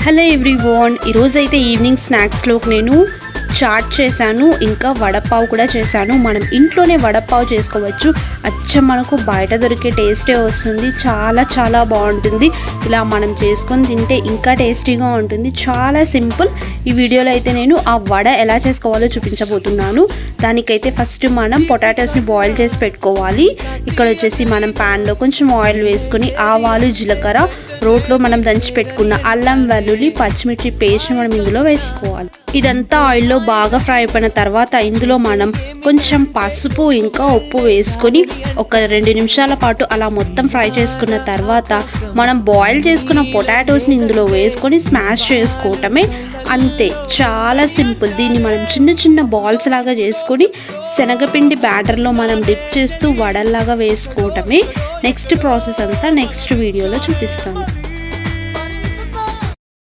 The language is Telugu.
హలో ఎవ్రీవన్, ఈరోజైతే ఈవినింగ్ స్నాక్స్లోకి నేను చాట్ చేశాను, ఇంకా వడపావు కూడా చేశాను. మనం ఇంట్లోనే వడపావు చేసుకోవచ్చు. అచ్చం మనకు బయట దొరికే టేస్టే వస్తుంది. చాలా బాగుంటుంది. ఇలా మనం చేసుకొని తింటే ఇంకా టేస్టీగా ఉంటుంది. చాలా సింపుల్. ఈ వీడియోలో అయితే నేను ఆ వడ ఎలా చేసుకోవాలో చూపించబోతున్నాను. దానికైతే ఫస్ట్ మనం పొటాటోస్ని బాయిల్ చేసి పెట్టుకోవాలి. ఇక్కడ వచ్చేసి మనం ప్యాన్లో కొంచెం ఆయిల్ వేసుకొని ఆవాలు, జీలకర్ర, రోట్లో మనం దంచి పెట్టుకున్న అల్లం, వెల్లుల్లి, పచ్చిమిర్చి పేస్ట్ మనం ఇందులో వేసుకోవాలి. ఇదంతా ఆయిల్లో బాగా ఫ్రై అయిపోయిన తర్వాత ఇందులో మనం కొంచెం పసుపు ఇంకా ఉప్పు వేసుకొని ఒక 2 నిమిషాల పాటు అలా మొత్తం ఫ్రై చేసుకున్న తర్వాత మనం బాయిల్ చేసుకున్న పొటాటోస్ని ఇందులో వేసుకొని స్మాష్ చేసుకోవటమే. అంతే, చాలా సింపుల్. దీన్ని మనం చిన్న బాల్స్ లాగా చేసుకొని శనగపిండి బ్యాటర్లో మనం డిప్ చేస్తూ వడల్లాగా వేసుకోవటమే. నెక్స్ట్ ప్రాసెస్ అంతా నెక్స్ట్ వీడియోలో చూపిస్తాను.